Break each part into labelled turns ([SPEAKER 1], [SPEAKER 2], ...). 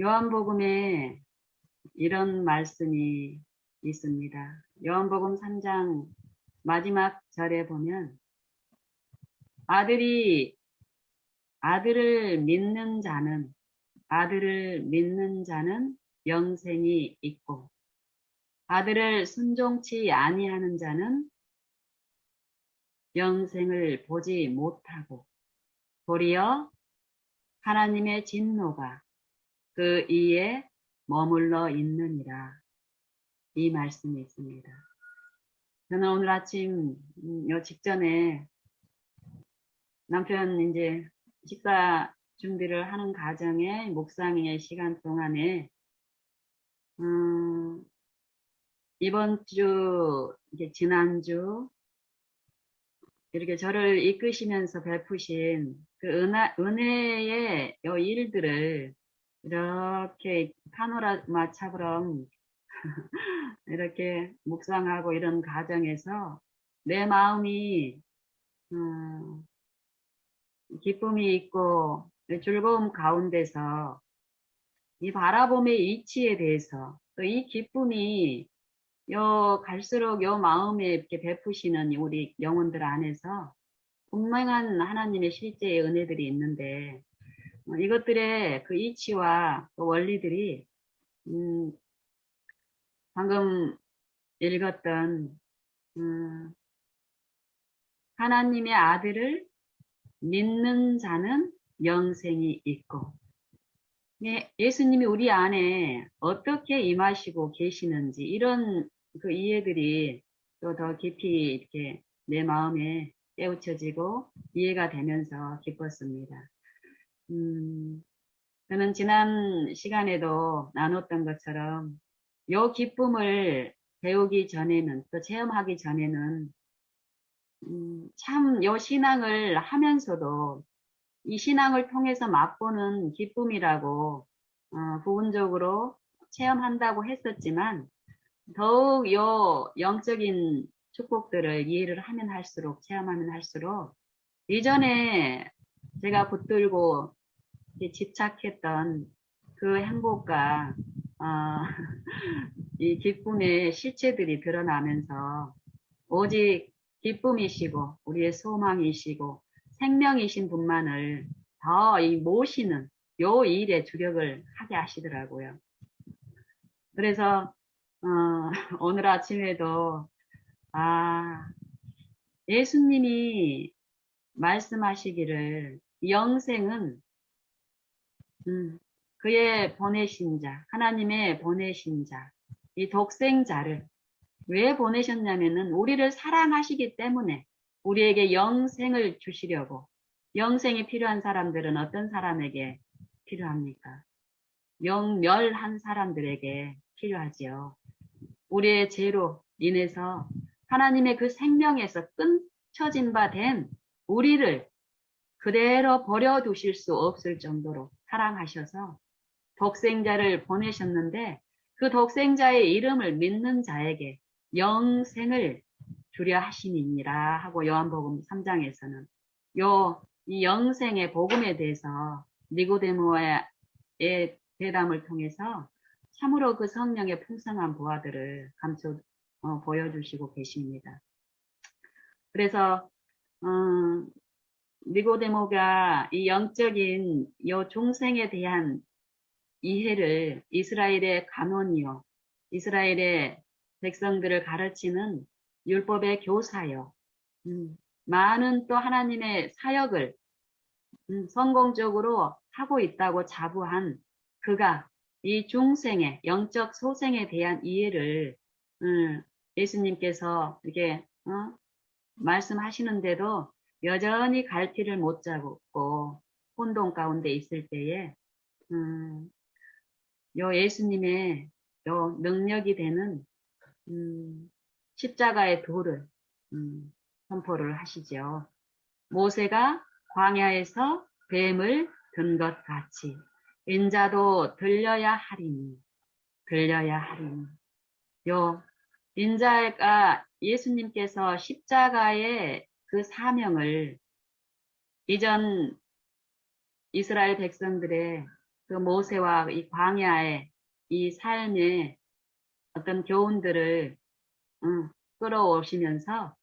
[SPEAKER 1] 요한복음에 이런 말씀이 있습니다. 요한복음 3장 마지막 절에 보면 아들을 믿는 자는 영생이 있고 아들을 순종치 아니하는 자는 영생을 보지 못하고 도리어 하나님의 진노가 그 이에 머물러 있느니라. 이 말씀이 있습니다. 저는 오늘 아침 요 직전에 남편 이제 식사 준비를 하는 과정에 묵상의 시간 동안에 이번 주 이제 지난주 이렇게 저를 이끄시면서 베푸신 그 은혜의 요 일들을 이렇게 파노라마처럼 이렇게 묵상하고 이런 과정에서 내 마음이 기쁨이 있고 즐거움 가운데서 이 바라봄의 이치에 대해서 또 이 기쁨이 갈수록 마음에 이렇게 베푸시는 우리 영혼들 안에서 분명한 하나님의 실제의 은혜들이 있는데 이것들의 그 이치와 그 원리들이 방금 읽었던 하나님의 아들을 믿는 자는 영생이 있고 예수님이 우리 안에 어떻게 임하시고 계시는지 이런 그 이해들이 또 더 깊이 이렇게 내 마음에 깨우쳐지고 이해가 되면서 기뻤습니다. 저는 지난 시간에도 나눴던 것처럼 요 기쁨을 배우기 전에는 또 체험하기 전에는 참 요 신앙을 하면서도 이 신앙을 통해서 맛보는 기쁨이라고 부분적으로 체험한다고 했었지만 더욱 요 영적인 축복들을 이해를 하면 할수록 체험하면 할수록 이전에 제가 붙들고 집착했던 그 행복과 이 기쁨의 실체들이 드러나면서 오직 기쁨이시고 우리의 소망이시고 생명이신 분만을 더 모시는 요 일에 주력을 하게 하시더라고요. 그래서 오늘 아침에도 예수님이 말씀하시기를 영생은 그의 보내신 자, 하나님의 보내신 자, 이 독생자를 왜 보내셨냐면은 우리를 사랑하시기 때문에 우리에게 영생을 주시려고. 영생이 필요한 사람들은 어떤 사람에게 필요합니까? 영멸한 사람들에게 필요하지요. 우리의 죄로 인해서 하나님의 그 생명에서 끊쳐진 바 된 우리를 그대로 버려두실 수 없을 정도로 사랑하셔서 독생자를 보내셨는데 그 독생자의 이름을 믿는 자에게 영생을 주려 하심이니라 하고 요한복음 3장에서는 이 영생의 복음에 대해서 니고데모의 대담을 통해서 참으로 그 성령의 풍성한 보화들을 보여주시고 계십니다. 그래서 니고데모가 이 영적인 중생에 대한 이해를 이스라엘의 간원이요, 이스라엘의 백성들을 가르치는 율법의 교사요, 많은 또 하나님의 사역을 성공적으로 하고 있다고 자부한 그가 이 중생의 영적 소생에 대한 이해를 예수님께서 이렇게 말씀하시는데도 여전히 갈피를 못 잡고 혼돈 가운데 있을 때에 예수님의 능력이 되는 십자가의 도를 선포를 하시죠. 모세가 광야에서 뱀을 든 것 같이 인자도 들려야 하리니. 인자가 예수님께서 십자가의 그 사명을 이전 이스라엘 백성들의 그 모세와 이 광야의 이 삶의 어떤 교훈들을 끌어오시면서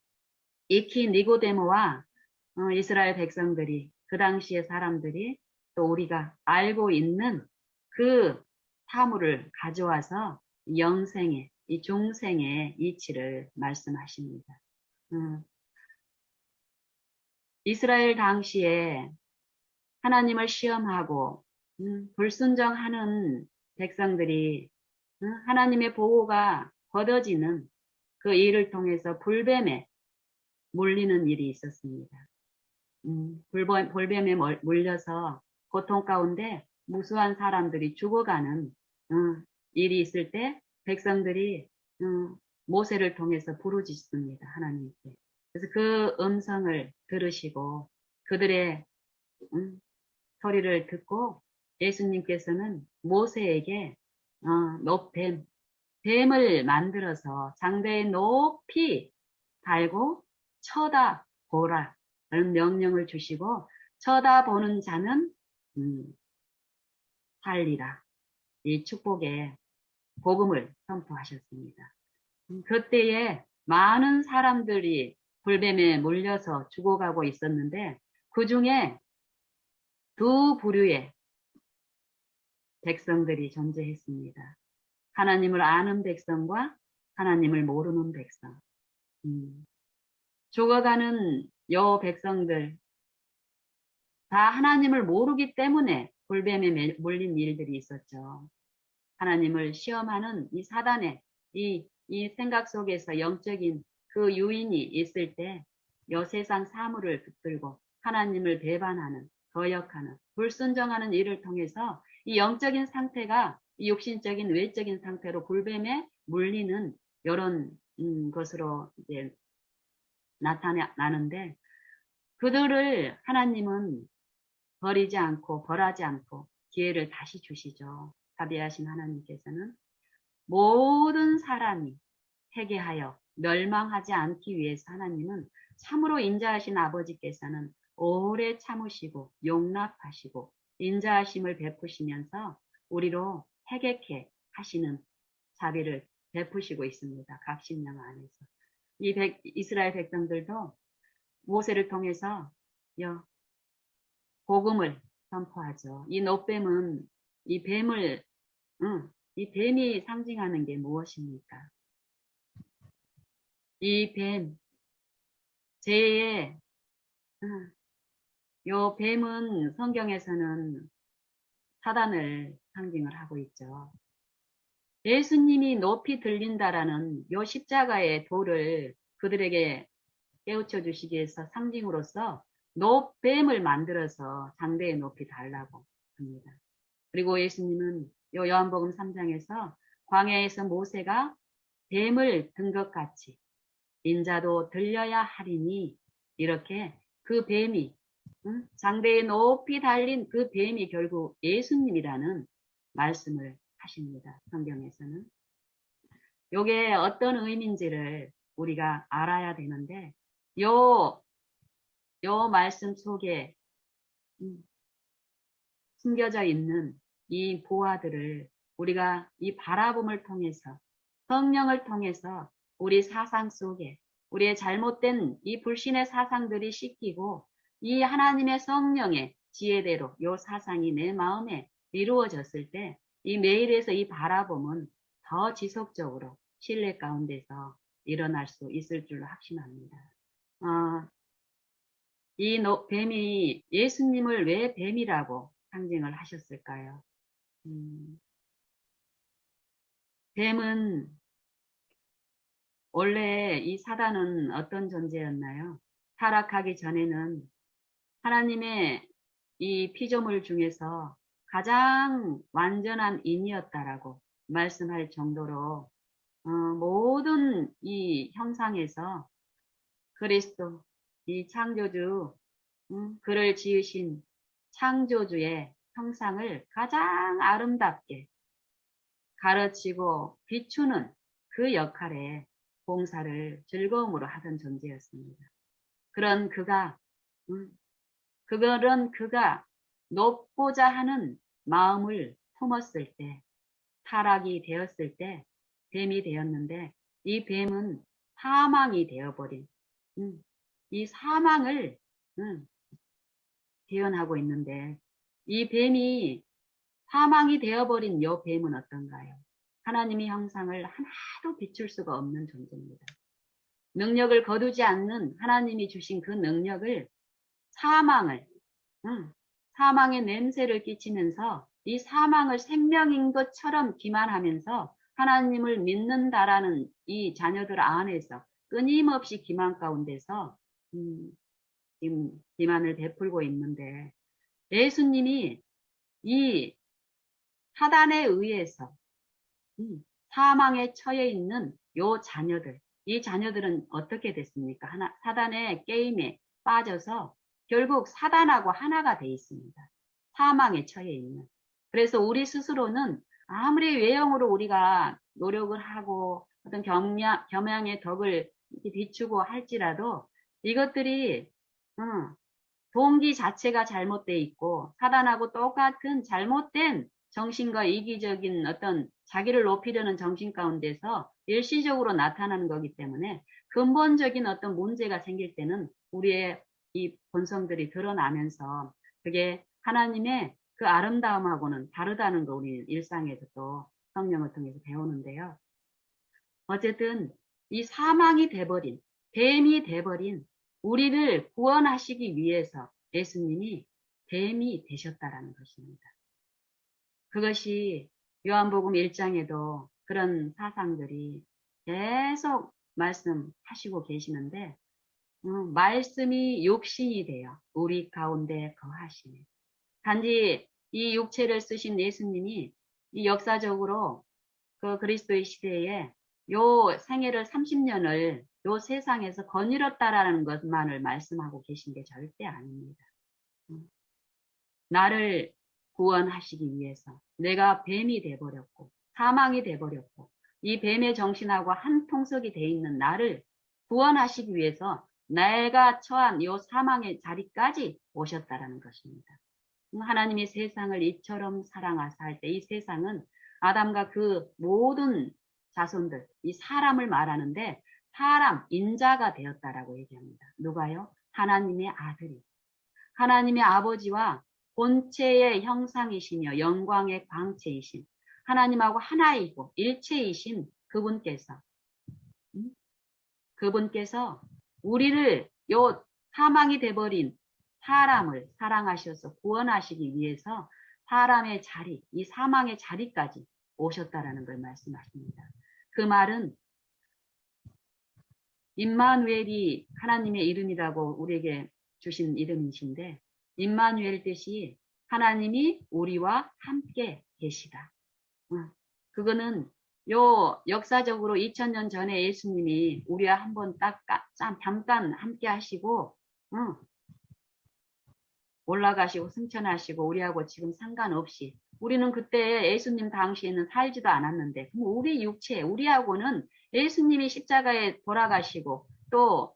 [SPEAKER 1] 익히 니고데모와 이스라엘 백성들이 그 당시의 사람들이 또 우리가 알고 있는 그 사물을 가져와서 영생의 이 중생의 이치를 말씀하십니다. 이스라엘 당시에 하나님을 시험하고 불순종하는 백성들이 하나님의 보호가 거둬지는 그 일을 통해서 불뱀에 물리는 일이 있었습니다. 불뱀에 물려서 고통 가운데 무수한 사람들이 죽어가는 일이 있을 때 백성들이 모세를 통해서 부르짖습니다. 하나님께. 그래서 그 음성을 들으시고 그들의 소리를 듣고 예수님께서는 모세에게 뱀을 만들어서 장대에 높이 달고 쳐다보라 라는 명령을 주시고 쳐다보는 자는 살리라. 이 축복의 복음을 선포하셨습니다. 그때에 많은 사람들이 불뱀에 물려서 죽어가고 있었는데 그 중에 두 부류의 백성들이 존재했습니다. 하나님을 아는 백성과 하나님을 모르는 백성. 죽어가는 요 백성들 다 하나님을 모르기 때문에 불뱀에 물린 일들이 있었죠. 하나님을 시험하는 이 사단의 이 생각 속에서 영적인 그 유인이 있을 때 요 세상 사물을 붙들고 하나님을 배반하는, 거역하는, 불순종하는 일을 통해서 이 영적인 상태가 이 육신적인 외적인 상태로 불뱀에 물리는 이런 것으로 이제 나타나는데 그들을 하나님은 버리지 않고 벌하지 않고 기회를 다시 주시죠. 자비하신 하나님께서는 모든 사람이 회개하여 멸망하지 않기 위해서 하나님은 참으로 인자하신 아버지께서는 오래 참으시고 용납하시고 인자하심을 베푸시면서 우리로 회개케 하시는 자비를 베푸시고 있습니다. 각 신령 안에서. 이스라엘 백성들도 모세를 통해서 복음을 선포하죠. 이 노뱀은 이 뱀이 상징하는 게 무엇입니까? 이 뱀, 죄의 요 뱀은 성경에서는 사단을 상징을 하고 있죠. 예수님이 높이 들린다라는 요 십자가의 도를 그들에게 깨우쳐 주시기 위해서 상징으로서 노뱀을 만들어서 장대에 높이 달라고 합니다. 그리고 예수님은 요 요한복음 3장에서 광야에서 모세가 뱀을 든 것 같이 인자도 들려야 하리니 이렇게 그 뱀이 장대에 높이 달린 그 뱀이 결국 예수님이라는 말씀을 하십니다. 성경에서는. 요게 어떤 의미인지를 우리가 알아야 되는데 요 말씀 속에 숨겨져 있는 이 보화들을 우리가 이 바라봄을 통해서 성령을 통해서 우리 사상 속에 우리의 잘못된 이 불신의 사상들이 씻기고 이 하나님의 성령의 지혜대로 이 사상이 내 마음에 이루어졌을 때 이 매일에서 이 바라봄은 더 지속적으로 신뢰 가운데서 일어날 수 있을 줄로 확신합니다. 이 뱀이 예수님을 왜 뱀이라고 상징을 하셨을까요? 뱀은 원래 이 사단은 어떤 존재였나요? 타락하기 전에는 하나님의 이 피조물 중에서 가장 완전한 인이었다라고 말씀할 정도로 모든 이 형상에서 그리스도 이 창조주 그를 지으신 창조주의 형상을 가장 아름답게 가르치고 비추는 그 역할에 봉사를 즐거움으로 하던 존재였습니다. 그런 그가 높고자 하는 마음을 품었을 때, 타락이 되었을 때 뱀이 되었는데, 이 뱀은 사망이 되어버린 이 사망을 대언하고 있는데, 이 뱀이 사망이 되어버린 이 뱀은 어떤가요? 하나님의 형상을 하나도 비출 수가 없는 존재입니다. 능력을 거두지 않는 하나님이 주신 그 능력을 사망을 사망의 냄새를 끼치면서 이 사망을 생명인 것처럼 기만하면서 하나님을 믿는다라는 이 자녀들 안에서 끊임없이 기만 가운데서 지금 기만을 베풀고 있는데, 예수님이 이 사단에 의해서 사망에 처해 있는 요 자녀들, 이 자녀들은 어떻게 됐습니까? 사단의 게임에 빠져서 결국 사단하고 하나가 돼 있습니다. 사망에 처해 있는. 그래서 우리 스스로는 아무리 외형으로 우리가 노력을 하고 어떤 겸양의 덕을 비추고 할지라도 이것들이 동기 자체가 잘못되어 있고 사단하고 똑같은 잘못된 정신과 이기적인 어떤 자기를 높이려는 정신 가운데서 일시적으로 나타나는 거기 때문에 근본적인 어떤 문제가 생길 때는 우리의 이 본성들이 드러나면서 그게 하나님의 그 아름다움하고는 다르다는 거 우리 일상에서 또 성령을 통해서 배우는데요. 어쨌든 이 사망이 돼버린, 뱀이 돼버린 우리를 구원하시기 위해서 예수님이 뱀이 되셨다라는 것입니다. 그것이 요한복음 1장에도 그런 사상들이 계속 말씀하시고 계시는데, 말씀이 육신이 되어 우리 가운데 거하시네. 단지 이 육체를 쓰신 예수님이 이 역사적으로 그 그리스도의 시대에 요 생애를 30년을 요 세상에서 거닐었다라는 것만을 말씀하고 계신 게 절대 아닙니다. 나를 구원하시기 위해서 내가 뱀이 돼버렸고 사망이 돼버렸고 이 뱀의 정신하고 한 통속이 돼 있는 나를 구원하시기 위해서 내가 처한 요 사망의 자리까지 오셨다라는 것입니다. 하나님이 세상을 이처럼 사랑하사 할 때 이 세상은 아담과 그 모든 자손들, 이 사람을 말하는데 사람, 인자가 되었다라고 얘기합니다. 누가요? 하나님의 아들이. 하나님의 아버지와 본체의 형상이시며 영광의 광채이신 하나님하고 하나이고 일체이신 그분께서 우리를 요 사망이 돼버린 사람을 사랑하셔서 구원하시기 위해서 사람의 자리, 이 사망의 자리까지 오셨다라는 걸 말씀하십니다. 그 말은 임마누엘이 하나님의 이름이라고 우리에게 주신 이름이신데, 임마누엘 뜻이 하나님이 우리와 함께 계시다. 그거는 요 역사적으로 2000년 전에 예수님이 우리와 한번 잠깐 함께 하시고 올라가시고 승천하시고 우리하고 지금 상관없이 우리는 그때 예수님 당시에는 살지도 않았는데 우리 육체 우리하고는 예수님이 십자가에 돌아가시고 또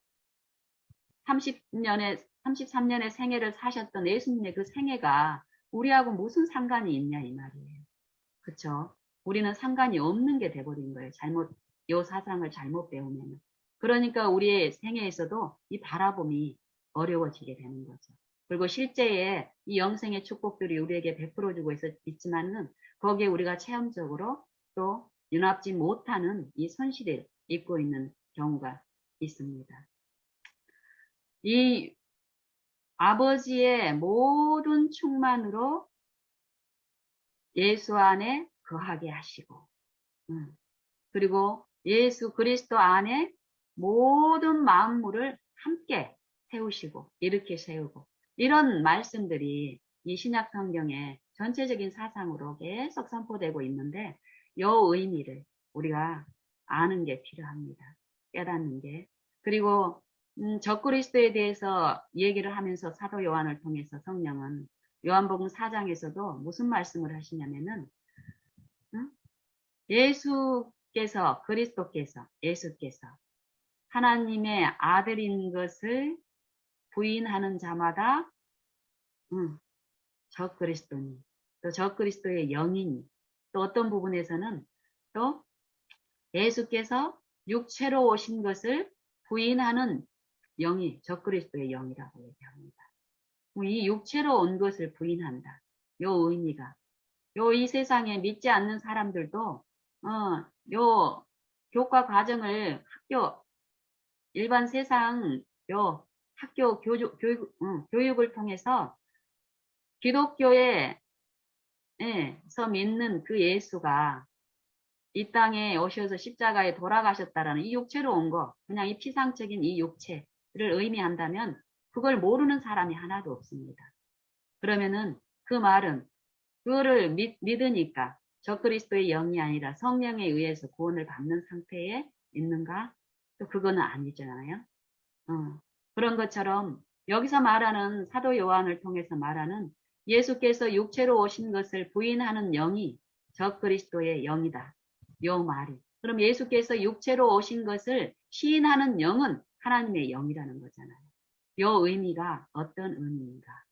[SPEAKER 1] 33년의 생애를 사셨던 예수님의 그 생애가 우리하고 무슨 상관이 있냐 이 말이에요. 그쵸? 우리는 상관이 없는 게 돼버린 거예요. 요 사상을 잘못 배우면. 그러니까 우리의 생애에서도 이 바라봄이 어려워지게 되는 거죠. 그리고 실제에 이 영생의 축복들이 우리에게 베풀어주고 있지만은 거기에 우리가 체험적으로 또 융합지 못하는 이 손실을 입고 있는 경우가 있습니다. 이 아버지의 모든 충만으로 예수 안에 거하게 하시고 그리고 예수 그리스도 안에 모든 만물을 함께 세우시고 이렇게 세우고 이런 말씀들이 이 신약 성경의 전체적인 사상으로 계속 선포되고 있는데 이 의미를 우리가 아는 게 필요합니다. 깨닫는 게. 그리고 적그리스도에 대해서 얘기를 하면서 사도 요한을 통해서 성령은 요한복음 4장에서도 무슨 말씀을 하시냐면은 예수께서 하나님의 아들인 것을 부인하는 자마다 적그리스도니 또 적그리스도의 영이니, 또 어떤 부분에서는 또 예수께서 육체로 오신 것을 부인하는 영이 적그리스도의 영이라고 얘기합니다. 이 육체로 온 것을 부인한다. 요 의미가. 이 세상에 믿지 않는 사람들도, 요 교과 과정을 일반 세상 학교 교육을 통해서 기독교에서 믿는 그 예수가 이 땅에 오셔서 십자가에 돌아가셨다라는 이 육체로 온 거, 그냥 이 피상적인 이 육체를 의미한다면 그걸 모르는 사람이 하나도 없습니다. 그러면은 그 말은 그거를 믿으니까 적그리스도의 영이 아니라 성령에 의해서 구원을 받는 상태에 있는가? 또 그거는 아니잖아요. 그런 것처럼 여기서 말하는 사도 요한을 통해서 말하는 예수께서 육체로 오신 것을 부인하는 영이 적그리스도의 영이다. 요 말이. 그럼 예수께서 육체로 오신 것을 시인하는 영은 하나님의 영이라는 거잖아요. 요 의미가 어떤 의미인가?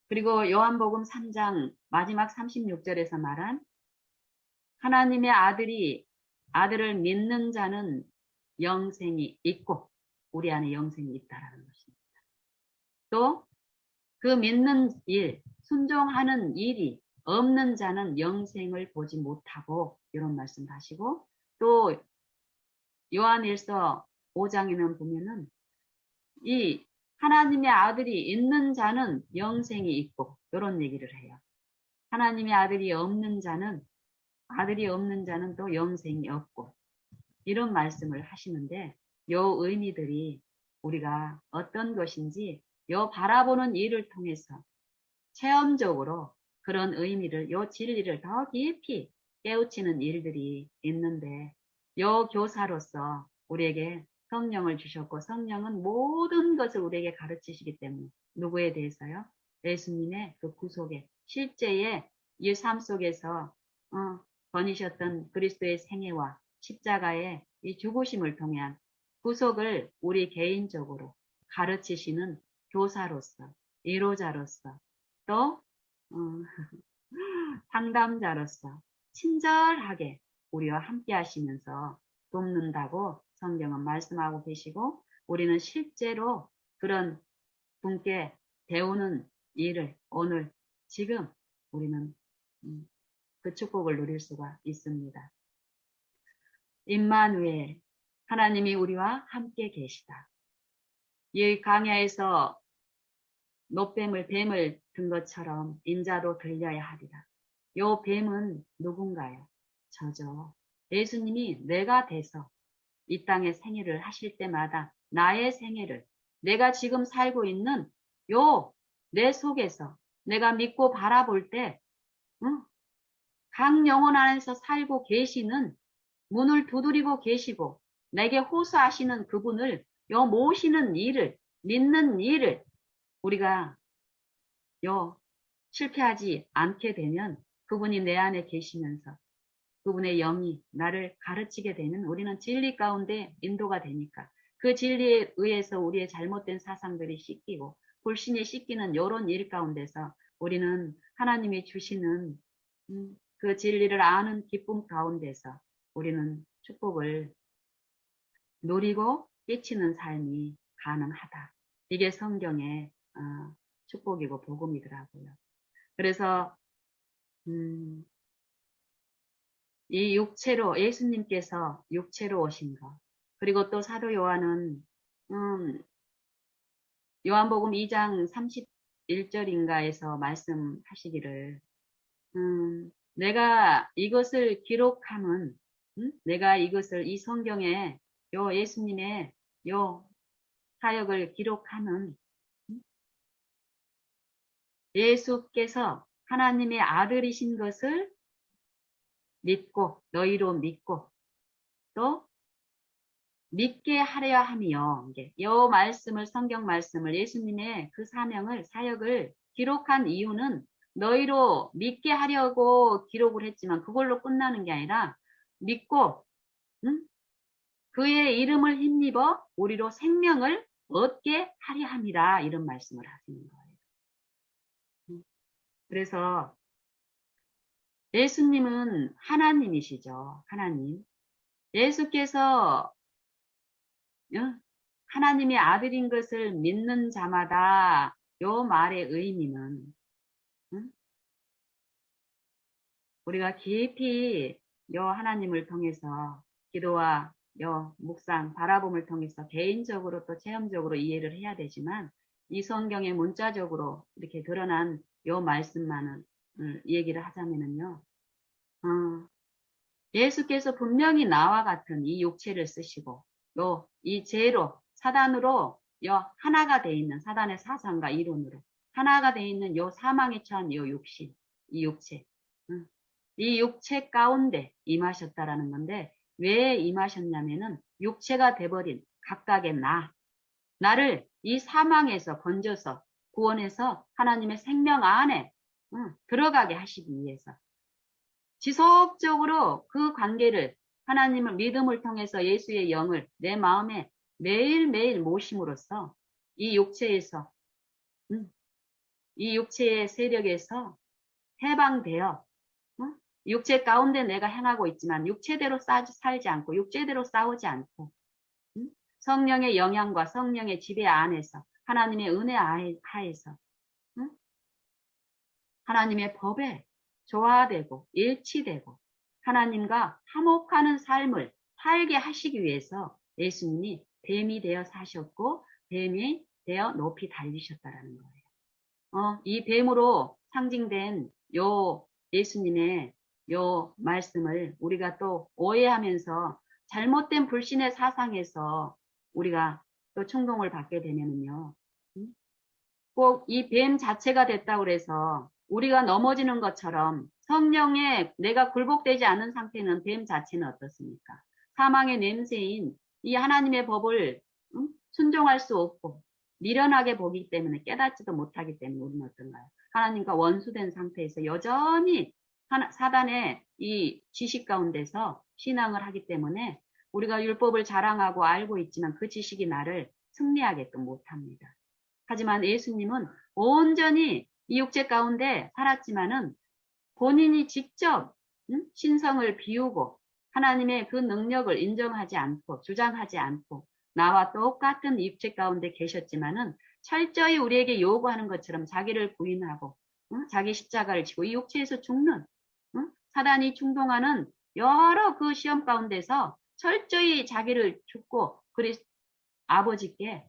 [SPEAKER 1] 그리고 요한복음 3장 마지막 36절에서 말한 하나님의 아들을 믿는 자는 영생이 있고 우리 안에 영생이 있다라는 것입니다. 또 그 믿는 일, 순종하는 일이 없는 자는 영생을 보지 못하고 이런 말씀 하시고 또 요한일서 5장에는 보면은 이 하나님의 아들이 있는 자는 영생이 있고 이런 얘기를 해요. 하나님의 아들이 없는 자는 또 영생이 없고 이런 말씀을 하시는데 요 의미들이 우리가 어떤 것인지 요 바라보는 일을 통해서 체험적으로 그런 의미를 요 진리를 더 깊이 깨우치는 일들이 있는데 요 교사로서 우리에게 성령을 주셨고 성령은 모든 것을 우리에게 가르치시기 때문에 누구에 대해서요? 예수님의 그 구속의 실제의 이 삶 속에서 거니셨던 그리스도의 생애와 십자가의 이 죽으심을 통한 구속을 우리 개인적으로 가르치시는 교사로서, 위로자로서, 또 상담자로서 친절하게 우리와 함께 하시면서 돕는다고 성경은 말씀하고 계시고 우리는 실제로 그런 분께 배우는 일을 오늘 지금 우리는 그 축복을 누릴 수가 있습니다. 임마누엘, 하나님이 우리와 함께 계시다. 이 강야에서 뱀을 든 것처럼 인자도 들려야 하리라. 요 뱀은 누군가요? 저죠. 예수님이 내가 돼서 이 땅에 생애를 하실 때마다 나의 생애를 내가 지금 살고 있는 내 속에서 내가 믿고 바라볼 때 각 영혼 안에서 살고 계시는 문을 두드리고 계시고 내게 호소하시는 그분을 모시는 일을 믿는 일을 우리가 실패하지 않게 되면 그분이 내 안에 계시면서 그분의 영이 나를 가르치게 되는 우리는 진리 가운데 인도가 되니까 그 진리에 의해서 우리의 잘못된 사상들이 씻기고 불신이 씻기는 이런 일 가운데서 우리는 하나님이 주시는 그 진리를 아는 기쁨 가운데서 우리는 축복을 누리고 끼치는 삶이 가능하다. 이게 성경의 축복이고 복음이더라고요. 그래서 이 육체로 예수님께서 육체로 오신 것 그리고 또 사도 요한은 요한복음 2장 31절인가에서 말씀하시기를 내가 이것을 기록함은 내가 이것을 이 성경에 예수님의 사역을 기록하는 예수께서 하나님의 아들이신 것을 믿고 너희로 믿고 또 믿게 하려 함이요. 이 말씀을 성경 말씀을 예수님의 그 사역을 기록한 이유는 너희로 믿게 하려고 기록을 했지만 그걸로 끝나는 게 아니라 믿고 그의 이름을 힘입어 우리로 생명을 얻게 하려 함이라 이런 말씀을 하시는 거예요. 그래서 예수님은 하나님이시죠. 하나님. 예수께서 하나님의 아들인 것을 믿는 자마다 요 말의 의미는 우리가 깊이 요 하나님을 통해서 기도와 요 묵상, 바라봄을 통해서 개인적으로 또 체험적으로 이해를 해야 되지만 이 성경의 문자적으로 이렇게 드러난 요 말씀만은 얘기를 하자면은요. 예수께서 분명히 나와 같은 이 육체를 쓰시고 이 죄로 사단으로 하나가 돼 있는 사단의 사상과 이론으로 하나가 돼 있는 요 사망에 처한 요 육신, 이 육체. 이 육체 가운데 임하셨다라는 건데 왜 임하셨냐면은 육체가 돼버린 각각의 나를 이 사망에서 건져서 구원해서 하나님의 생명 안에 들어가게 하시기 위해서 지속적으로 그 관계를 하나님을 믿음을 통해서 예수의 영을 내 마음에 매일매일 모심으로써 이 육체에서 이 육체의 세력에서 해방되어 육체 가운데 내가 행하고 있지만 육체대로 살지 않고 육체대로 싸우지 않고 성령의 영향과 성령의 지배 안에서 하나님의 은혜 하에서 하나님의 법에 조화되고 일치되고 하나님과 화목하는 삶을 살게 하시기 위해서 예수님이 뱀이 되어 사셨고 뱀이 되어 높이 달리셨다라는 거예요. 이 뱀으로 상징된 요 예수님의 요 말씀을 우리가 또 오해하면서 잘못된 불신의 사상에서 우리가 또 충동을 받게 되면은요. 꼭 이 뱀 자체가 됐다고 그래서 우리가 넘어지는 것처럼 성령에 내가 굴복되지 않은 상태는 뱀 자체는 어떻습니까? 사망의 냄새인 이 하나님의 법을 순종할 수 없고 미련하게 보기 때문에 깨닫지도 못하기 때문에 우리는 어떤가요? 하나님과 원수된 상태에서 여전히 사단의 이 지식 가운데서 신앙을 하기 때문에 우리가 율법을 자랑하고 알고 있지만 그 지식이 나를 승리하게끔 못합니다. 하지만 예수님은 온전히 이 육체 가운데 살았지만은 본인이 직접 신성을 비우고 하나님의 그 능력을 인정하지 않고 주장하지 않고 나와 똑같은 육체 가운데 계셨지만은 철저히 우리에게 요구하는 것처럼 자기를 부인하고 자기 십자가를 지고 이 육체에서 죽는 사단이 충동하는 여러 그 시험 가운데서 철저히 자기를 죽고 아버지께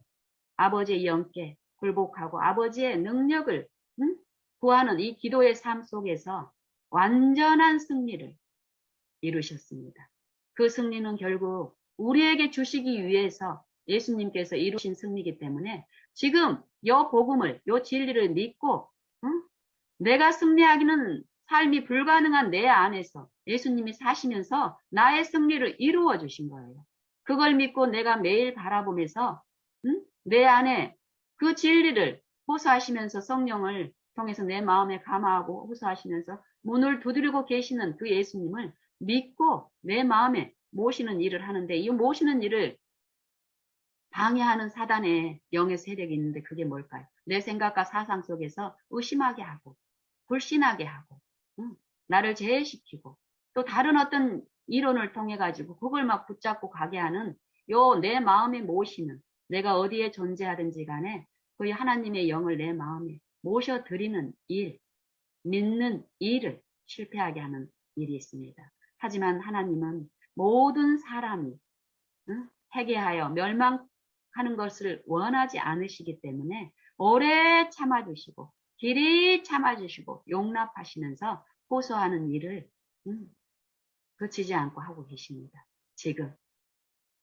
[SPEAKER 1] 아버지의 영께 굴복하고 아버지의 능력을 구하는 이 기도의 삶 속에서 완전한 승리를 이루셨습니다. 그 승리는 결국 우리에게 주시기 위해서 예수님께서 이루신 승리이기 때문에 지금 요 복음을 요 진리를 믿고 내가 승리하기는 삶이 불가능한 내 안에서 예수님이 사시면서 나의 승리를 이루어 주신 거예요. 그걸 믿고 내가 매일 바라보면서 내 안에 그 진리를 호소하시면서 성령을 통해서 내 마음에 감화하고 호소하시면서 문을 두드리고 계시는 그 예수님을 믿고 내 마음에 모시는 일을 하는데 이 모시는 일을 방해하는 사단의 영의 세력이 있는데 그게 뭘까요? 내 생각과 사상 속에서 의심하게 하고 불신하게 하고 나를 제외시키고 또 다른 어떤 이론을 통해 가지고 그걸 막 붙잡고 가게 하는 요 내 마음에 모시는 내가 어디에 존재하든지 간에 그 하나님의 영을 내 마음에 모셔드리는 일, 믿는 일을 실패하게 하는 일이 있습니다. 하지만 하나님은 모든 사람이 회개하여 멸망하는 것을 원하지 않으시기 때문에 오래 참아주시고 길이 참아주시고 용납하시면서 호소하는 일을 그치지 않고 하고 계십니다. 지금.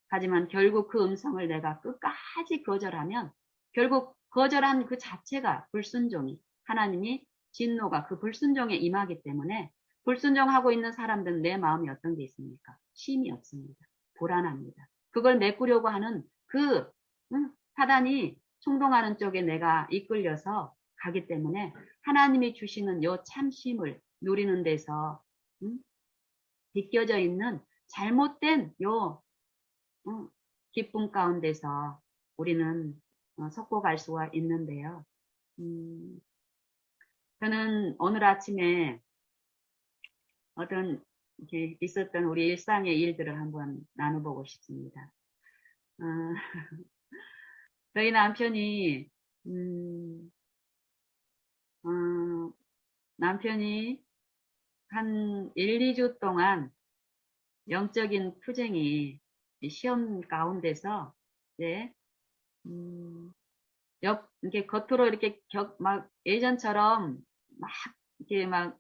[SPEAKER 1] 하지만 결국 그 음성을 내가 끝까지 거절하면 결국 거절한 그 자체가 불순종이 하나님이 진노가 그 불순종에 임하기 때문에 불순종하고 있는 사람들은 내 마음이 어떤 게 있습니까? 쉼이 없습니다. 불안합니다. 그걸 메꾸려고 하는 그 사단이 충동하는 쪽에 내가 이끌려서 가기 때문에 하나님이 주시는 요 참심을 누리는 데서 비껴져 있는 잘못된 요 기쁨 가운데서 우리는 섞고 갈 수가 있는데요. 저는 오늘 아침에 어떤 이렇게 있었던 우리 일상의 일들을 한번 나눠보고 싶습니다. 어, 저희 남편이 음, 어, 남편이 한 1, 2주 동안 영적인 투쟁이 시험 가운데서 이제 음, 이렇게 겉으로 이렇게 막 예전처럼 막 이렇게 막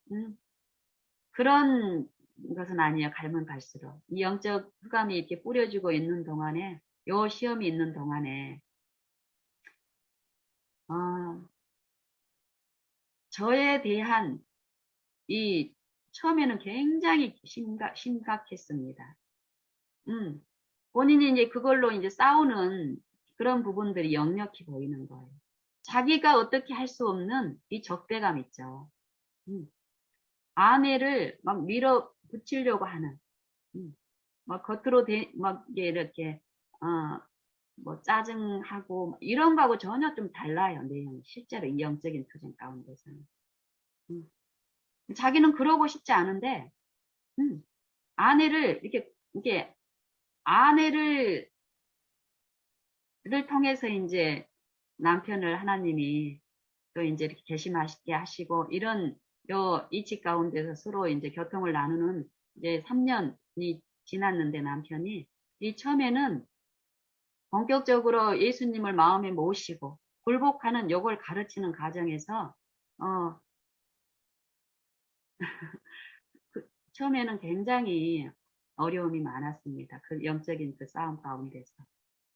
[SPEAKER 1] 그런 것은 아니에요. 갈면 갈수록 이 영적 흑암이 이렇게 뿌려지고 있는 동안에 요 시험이 있는 동안에 어, 저에 대한 이 처음에는 굉장히 심각했습니다. 음, 본인이 이제 그걸로 이제 싸우는 그런 부분들이 역력히 보이는 거예요. 자기가 어떻게 할 수 없는 이 적대감 있죠. 음, 아내를 막 밀어붙이려고 하는, 막 겉으로 막 이렇게, 뭐 짜증하고 뭐 이런 거하고 전혀 좀 달라요. 내용이. 실제로 이 영적인 투쟁 가운데서는. 음, 자기는 그러고 싶지 않은데, 음, 아내를 이렇게 아내를 통해서 이제 남편을 하나님이 또 이제 이렇게 개심하시게 하시고 이런 이치 가운데서 서로 이제 교통을 나누는 이제 3년이 지났는데 남편이 이 처음에는 본격적으로 예수님을 마음에 모시고 굴복하는 요걸 가르치는 과정에서 어 처음에는 굉장히 어려움이 많았습니다. 그 영적인 그 싸움 가운데서.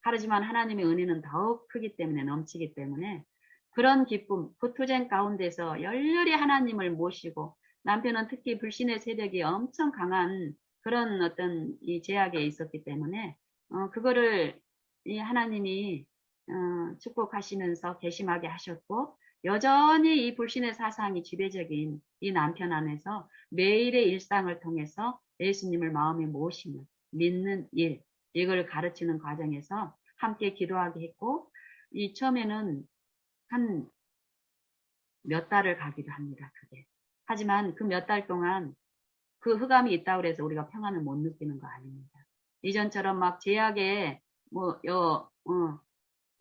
[SPEAKER 1] 하지만 하나님의 은혜는 더욱 크기 때문에 넘치기 때문에 그런 기쁨, 그 투쟁 가운데서 열렬히 하나님을 모시고 남편은 특히 불신의 세력이 엄청 강한 그런 어떤 이 제약에 있었기 때문에 그거를 이 하나님이 축복하시면서 개심하게 하셨고 여전히 이 불신의 사상이 지배적인 이 남편 안에서 매일의 일상을 통해서 예수님을 마음에 모시는 믿는 일 이걸 가르치는 과정에서 함께 기도하게 했고 이 처음에는 한 몇 달을 가기도 합니다. 그게. 하지만 그 몇 달 동안 그 흑암이 있다고 해서 우리가 평안을 못 느끼는 거 아닙니다. 이전처럼 막 제약에 뭐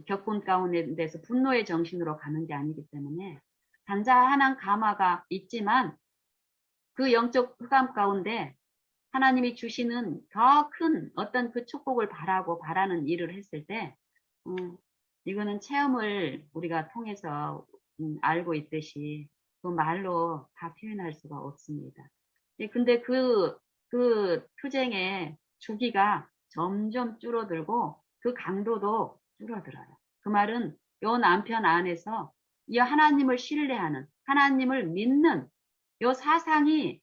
[SPEAKER 1] 격분 가운데서 분노의 정신으로 가는 게 아니기 때문에 잔잔한 감화가 있지만 그 영적 흑암 가운데 하나님이 주시는 더 큰 어떤 그 축복을 바라는 일을 했을 때, 이거는 체험을 우리가 통해서 알고 있듯이 그 말로 다 표현할 수가 없습니다. 근데 그 투쟁의 주기가 점점 줄어들고 그 강도도 줄어들어요. 그 말은 요 남편 안에서 이 하나님을 신뢰하는, 하나님을 믿는 요 사상이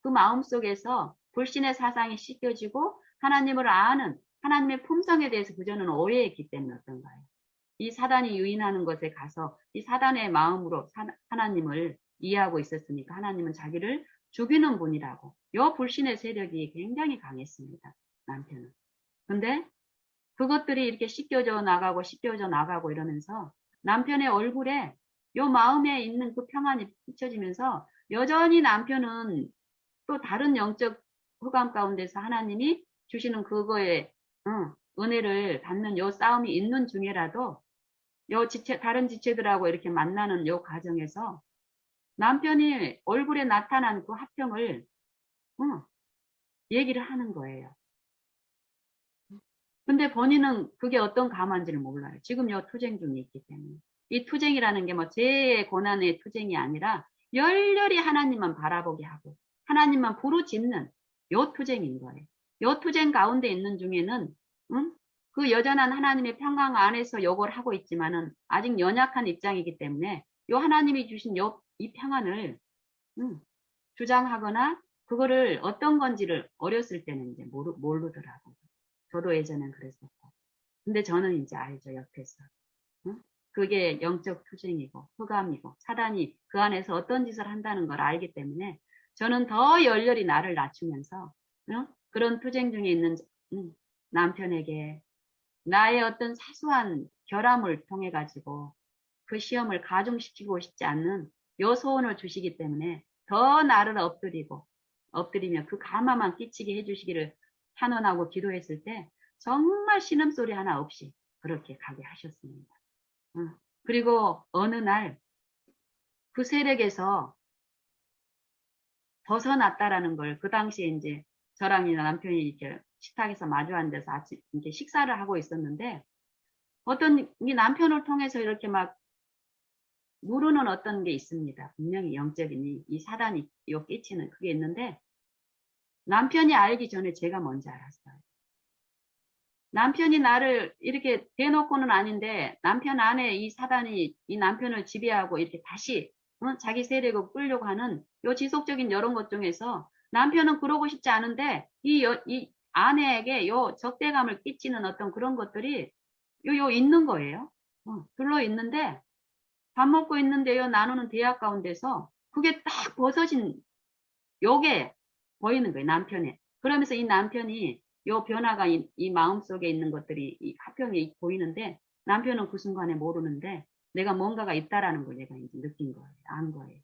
[SPEAKER 1] 그 마음속에서 불신의 사상이 씻겨지고 하나님을 아는 하나님의 품성에 대해서 그저는 오해했기 때문에 어떤가요? 이 사단이 유인하는 것에 가서 이 사단의 마음으로 하나님을 이해하고 있었으니까 하나님은 자기를 죽이는 분이라고. 요 불신의 세력이 굉장히 강했습니다. 남편은. 근데 그것들이 이렇게 씻겨져 나가고 이러면서 남편의 얼굴에 요 마음에 있는 그 평안이 비춰지면서 여전히 남편은 또 다른 영적 흑암 가운데서 하나님이 주시는 그거에 은혜를 받는 요 싸움이 있는 중에라도 다른 지체들하고 이렇게 만나는 요 과정에서 남편이 얼굴에 나타난 그 화평을 얘기를 하는 거예요. 근데 본인은 그게 어떤 감화인지를 몰라요. 지금 요 투쟁 중에 있기 때문에. 이 투쟁이라는 게 뭐 제 고난의 투쟁이 아니라 열렬히 하나님만 바라보게 하고 하나님만 부르짖는 요 투쟁인 거예요. 요 투쟁 가운데 있는 중에는 그 여전한 하나님의 평강 안에서 요걸 하고 있지만은 아직 연약한 입장이기 때문에 요 하나님이 주신 이 평안을 주장하거나 그거를 어떤 건지를 어렸을 때는 이제 모르더라고요. 저도 예전엔 그랬었고. 근데 저는 이제 알죠, 옆에서. 응? 그게 영적 투쟁이고, 흑암이고, 사단이 그 안에서 어떤 짓을 한다는 걸 알기 때문에 저는 더 열렬히 나를 낮추면서, 응? 그런 투쟁 중에 있는 남편에게 나의 어떤 사소한 결함을 통해 가지고 그 시험을 가중시키고 싶지 않는 요 소원을 주시기 때문에 더 나를 엎드리며 그 감화만 끼치게 해주시기를 환원하고 기도했을 때 정말 신음소리 하나 없이 그렇게 가게 하셨습니다. 그리고 어느 날 그 세력에서 벗어났다라는 걸 그 당시에 이제 저랑 남편이 이렇게 식탁에서 마주 앉아서 아침 이렇게 식사를 하고 있었는데 어떤 이 남편을 통해서 이렇게 막 모르는 어떤 게 있습니다. 분명히 영적인 이 사단이 요 끼치는 그게 있는데 남편이 알기 전에 제가 먼저 알았어요. 남편이 나를 이렇게 대놓고는 아닌데 남편 안에 이 사단이 이 남편을 지배하고 이렇게 다시 자기 세력을 끌려고 하는 요 지속적인 이런 것 중에서 남편은 그러고 싶지 않은데 이 아내에게 요 적대감을 끼치는 어떤 그런 것들이 요 있는 거예요. 둘러 있는데 밥 먹고 있는데요 나누는 대화 가운데서 그게 딱 벗어진 요게 보이는 거예요 남편에. 그러면서 이 남편이 요 변화가 이 마음속에 있는 것들이 이 화평이 보이는데 남편은 그 순간에 모르는데 내가 뭔가가 있다라는 걸 내가 이제 느낀 거예요. 안 거예요.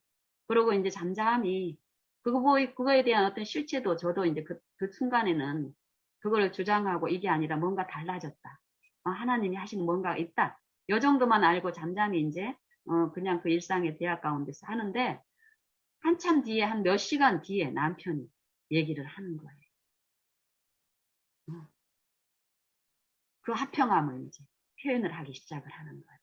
[SPEAKER 1] 그러고 이제 잠잠히 그거에 대한 어떤 실체도 저도 이제 그 순간에는 그걸 주장하고 이게 아니라 뭔가 달라졌다. 하나님이 하시는 뭔가 있다. 요 정도만 알고 잠잠히 이제 그냥 그 일상의 대화 가운데서 하는데 한참 뒤에 한 몇 시간 뒤에 남편이 얘기를 하는 거예요. 그 화평함을 이제 표현을 하기 시작을 하는 거예요.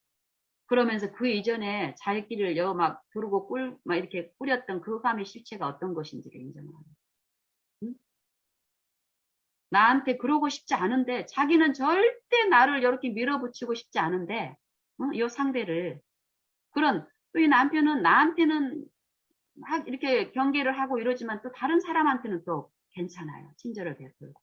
[SPEAKER 1] 그러면서 그 이전에 자기를 막 두르고 막 이렇게 꾸렸던 그 감의 실체가 어떤 것인지를 인정하는 거예요. 응? 나한테 그러고 싶지 않은데 자기는 절대 나를 이렇게 밀어붙이고 싶지 않은데 이 상대를 그런 또 이 남편은 나한테는 막 이렇게 경계를 하고 이러지만 또 다른 사람한테는 또 괜찮아요. 친절을 베풀고.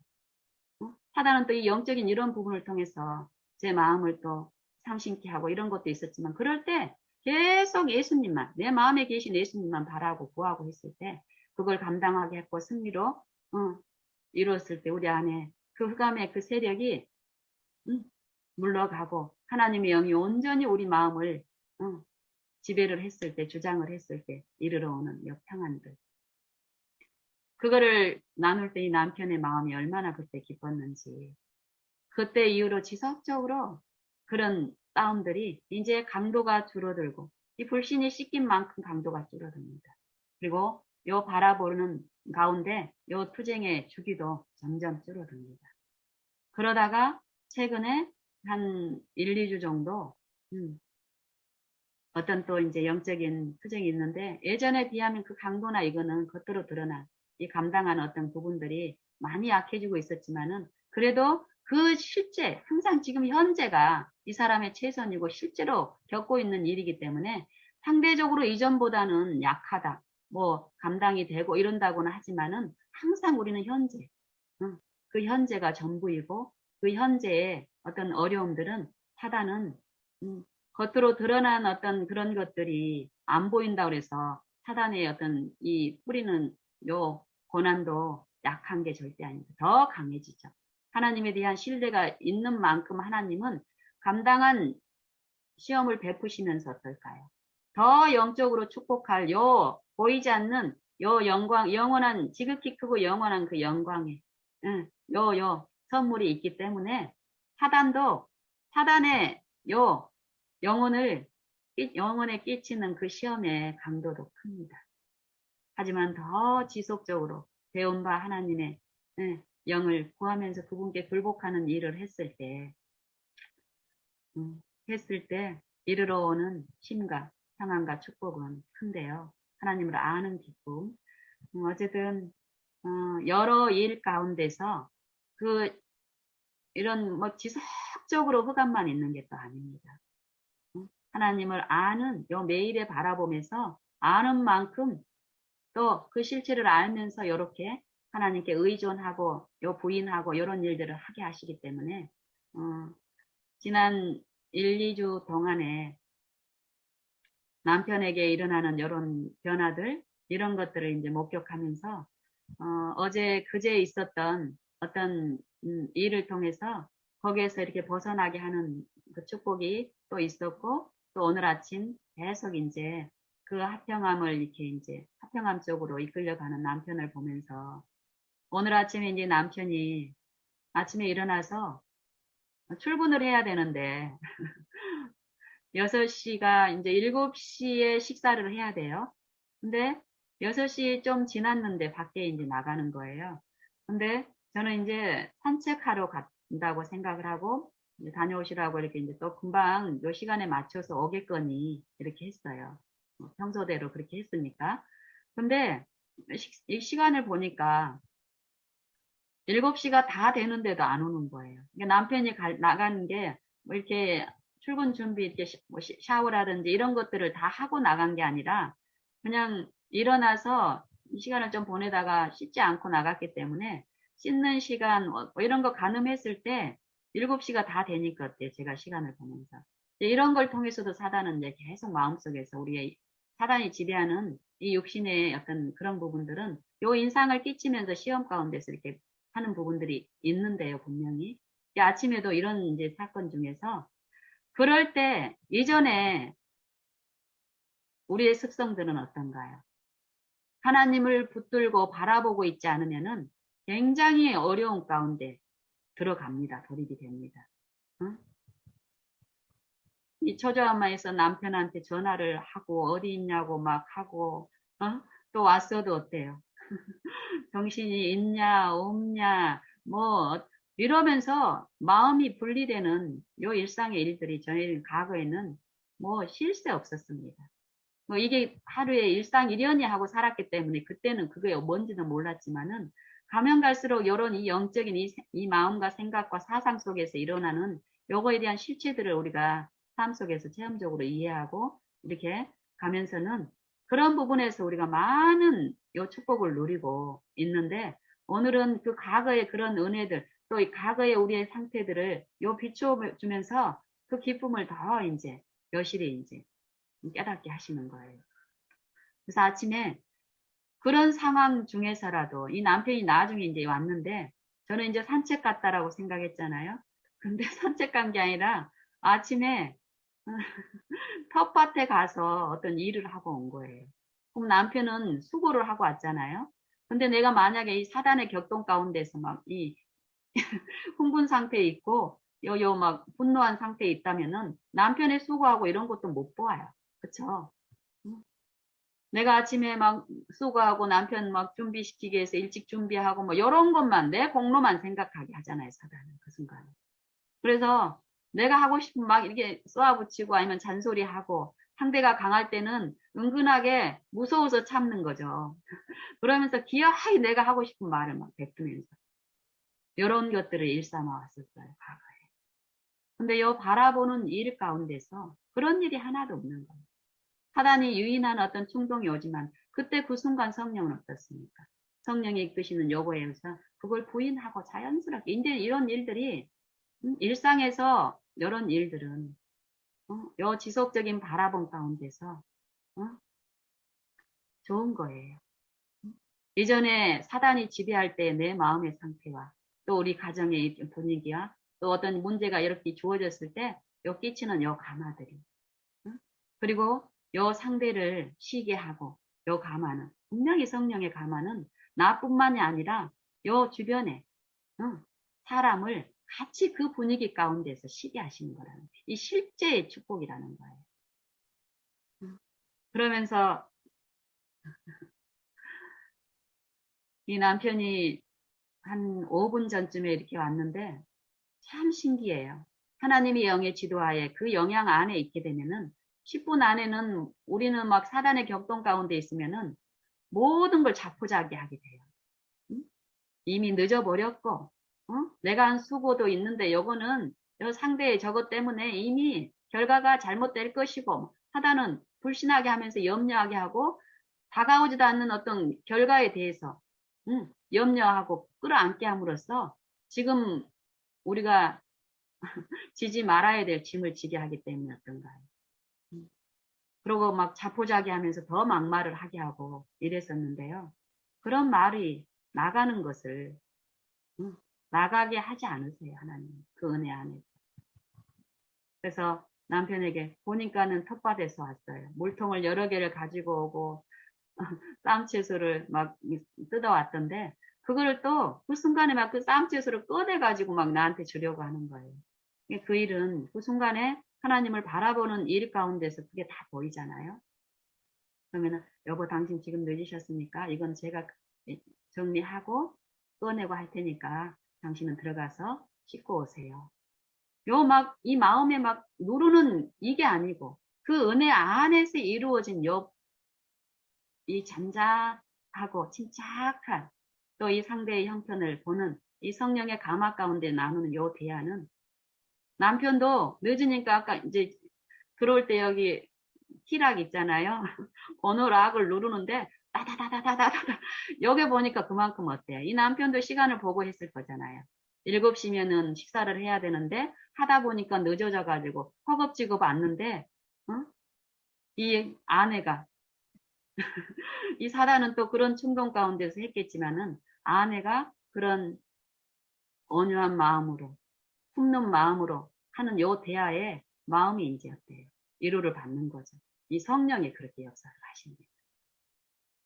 [SPEAKER 1] 사단은 또 이 영적인 이런 부분을 통해서 제 마음을 또 상심케 하고 이런 것도 있었지만 그럴 때 계속 예수님만 내 마음에 계신 예수님만 바라고 구하고 했을 때 그걸 감당하게 했고 승리로 이루었을 때 우리 안에 그 흑암의 그 세력이 물러가고 하나님의 영이 온전히 우리 마음을 지배를 했을 때 주장을 했을 때 이르러 오는 역평안들 그거를 나눌 때 이 남편의 마음이 얼마나 그때 기뻤는지 그때 이후로 지속적으로 그런 싸움들이 이제 강도가 줄어들고 이 불신이 씻긴 만큼 강도가 줄어듭니다. 그리고 요 바라보는 가운데 요 투쟁의 주기도 점점 줄어듭니다. 그러다가 최근에 한 1, 2주 정도 어떤 또 이제 영적인 투쟁이 있는데 예전에 비하면 그 강도나 이거는 겉으로 드러난 이 감당하는 어떤 부분들이 많이 약해지고 있었지만은 그래도 그 실제 항상 지금 현재가 이 사람의 최선이고 실제로 겪고 있는 일이기 때문에 상대적으로 이전보다는 약하다 뭐 감당이 되고 이런다고는 하지만은 항상 우리는 현재 그 현재가 전부이고 그 현재의 어떤 어려움들은 사단은 겉으로 드러난 어떤 그런 것들이 안 보인다 그래서 사단의 어떤 이 뿌리는 요 고난도 약한 게 절대 아닙니다. 더 강해지죠. 하나님에 대한 신뢰가 있는 만큼 하나님은 감당한 시험을 베푸시면서 어떨까요? 더 영적으로 축복할 요 보이지 않는 요 영광 영원한 지극히 크고 영원한 그 영광에 요 선물이 있기 때문에 사단도 사단의 요 영혼에 끼치는 그 시험의 강도도 큽니다. 하지만 더 지속적으로 배운 바 하나님의 영을 구하면서 그분께 굴복하는 일을 했을 때 이르러 오는 힘과 평안과 축복은 큰데요. 하나님을 아는 기쁨. 어쨌든 여러 일 가운데서 그 이런 뭐 지속적으로 흑암만 있는 게 또 아닙니다. 하나님을 아는 요 매일에 바라보면서 아는 만큼 또 그 실체를 알면서 이렇게 하나님께 의존하고 요 부인하고 이런 일들을 하게 하시기 때문에 지난 1, 2주 동안에 남편에게 일어나는 이런 변화들 이런 것들을 이제 목격하면서 어제 그제 있었던 어떤 일을 통해서 거기에서 이렇게 벗어나게 하는 그 축복이 또 있었고 또 오늘 아침 계속 이제 그 화평함을 이렇게 이제 화평함 쪽으로 이끌려가는 남편을 보면서 오늘 아침에 이제 남편이 아침에 일어나서 출근을 해야 되는데 6시가 이제 7시에 식사를 해야 돼요. 근데 6시 좀 지났는데 밖에 이제 나가는 거예요. 근데 저는 이제 산책하러 간다고 생각을 하고 이제 다녀오시라고 이렇게 이제 또 금방 요 시간에 맞춰서 오겠거니 이렇게 했어요. 평소대로 그렇게 했으니까. 근데 이 시간을 보니까 7시가 다 되는데도 안 오는 거예요. 그러니까 남편이 나가는 게 뭐 이렇게 출근 준비 이렇게 뭐 샤워라든지 이런 것들을 다 하고 나간 게 아니라 그냥 일어나서 이 시간을 좀 보내다가 씻지 않고 나갔기 때문에 씻는 시간 뭐 이런 거 가늠했을 때 7시가 다 되니까 어때요? 제가 시간을 보면서. 이런 걸 통해서도 사단은 이제 계속 마음속에서 우리의 사단이 지배하는 이 육신의 어떤 그런 부분들은 요 인상을 끼치면서 시험 가운데서 이렇게 하는 부분들이 있는데요, 분명히. 아침에도 이런 이제 사건 중에서 그럴 때 이전에 우리의 습성들은 어떤가요? 하나님을 붙들고 바라보고 있지 않으면은 굉장히 어려운 가운데 들어갑니다. 돌입이 됩니다. 응? 이 초조함에서 남편한테 전화를 하고 어디 있냐고 막 하고 또 왔어도 어때요? 정신이 있냐 없냐 뭐 이러면서 마음이 분리되는 요 일상의 일들이 저희 과거에는 뭐 쉴 새 없었습니다. 뭐 이게 하루의 일상이려니 하고 살았기 때문에 그때는 그게 뭔지는 몰랐지만은 가면 갈수록 요런 이 영적인 이 마음과 생각과 사상 속에서 일어나는 요거에 대한 실체들을 우리가 삶 속에서 체험적으로 이해하고 이렇게 가면서는 그런 부분에서 우리가 많은 요 축복을 누리고 있는데 오늘은 그 과거의 그런 은혜들 또 이 과거의 우리의 상태들을 요 비추어 주면서 그 기쁨을 더 이제 여실히 이제 깨닫게 하시는 거예요. 그래서 아침에 그런 상황 중에서라도 이 남편이 나중에 이제 왔는데 저는 이제 산책 갔다라고 생각했잖아요. 근데 산책 간 게 아니라 아침에 텃밭에 가서 어떤 일을 하고 온 거예요. 그럼 남편은 수고를 하고 왔잖아요. 근데 내가 만약에 이 사단의 격동 가운데서 막 이 흥분 상태에 있고 요 막 분노한 상태에 있다면은 남편의 수고하고 이런 것도 못 보아요. 그쵸? 내가 아침에 막 수고하고 남편 막 준비시키기 위해서 일찍 준비하고 뭐 이런 것만 내 공로만 생각하게 하잖아요, 사단은 그 순간에. 그래서 내가 하고 싶은 막 이렇게 쏘아붙이고 아니면 잔소리하고 상대가 강할 때는 은근하게 무서워서 참는 거죠. 그러면서 기어이 내가 하고 싶은 말을 막 뱉으면서 이런 것들을 일삼아 왔었어요, 과거에. 근데 요 바라보는 일 가운데서 그런 일이 하나도 없는 거예요. 사단이 유인한 어떤 충동이 오지만 그때 그 순간 성령은 어떻습니까? 성령이 이끄시는 요거에 의해서 그걸 부인하고 자연스럽게 이제 이런 일들이 일상에서 이런 일들은 요 지속적인 바라봄 가운데서 어, 좋은 거예요. 이전에 사단이 지배할 때 내 마음의 상태와 또 우리 가정의 분위기와 또 어떤 문제가 이렇게 주어졌을 때 요 끼치는 요 감화들이 그리고 요 상대를 쉬게 하고 요 감화는 분명히 성령의 감화는 나뿐만이 아니라 요 주변에 사람을 같이 그 분위기 가운데서 쉬게 하시는 거라는 이 실제의 축복이라는 거예요. 그러면서 이 남편이 한 5분 전쯤에 이렇게 왔는데 참 신기해요. 하나님의 영의 지도하에 그 영향 안에 있게 되면은 10분 안에는 우리는 막 사단의 격동 가운데 있으면은 모든 걸 자포자기하게 돼요. 응? 이미 늦어버렸고, 내가 한 수고도 있는데 요거는 요 상대의 저것 때문에 이미 결과가 잘못될 것이고 하다는 불신하게 하면서 염려하게 하고 다가오지도 않는 어떤 결과에 대해서 염려하고 끌어안게 함으로써 지금 우리가 지지 말아야 될 짐을 지게 하기 때문에 어떤가요? 음. 그러고 막 자포자기 하면서 더 막말을 하게 하고 이랬었는데요. 그런 말이 나가는 것을 나가게 하지 않으세요, 하나님. 그 은혜 안에. 그래서 남편에게 보니까는 텃밭에서 왔어요. 물통을 여러 개를 가지고 오고 쌈채소를 막 뜯어왔던데 그거를 또 그 순간에 막 그 쌈채소를 꺼내가지고 막 나한테 주려고 하는 거예요. 그 일은 그 순간에 하나님을 바라보는 일 가운데서 그게 다 보이잖아요. 그러면은 여보 당신 지금 늦으셨으니까 이건 제가 정리하고 꺼내고 할 테니까 당신은 들어가서 씻고 오세요. 요 막 이 마음에 막 누르는 이게 아니고 그 은혜 안에서 이루어진 이 잔잔하고 침착한 또 이 상대의 형편을 보는 이 성령의 감화 가운데 나누는 요 대화는 남편도 늦으니까 아까 이제 들어올 때 여기 키락 있잖아요. 번호 락을 누르는데 따다다다다다다 여기 보니까 그만큼 어때요? 이 남편도 시간을 보고 했을 거잖아요. 7시면은 식사를 해야 되는데 하다 보니까 늦어져 가지고 허겁지겁 왔는데 이 아내가 이 사단은 또 그런 충동 가운데서 했겠지만은 아내가 그런 온유한 마음으로 품는 마음으로 하는 요 대화에 마음이 이제 어때요? 위로를 받는 거죠. 이 성령이 그렇게 역사를 하십니다.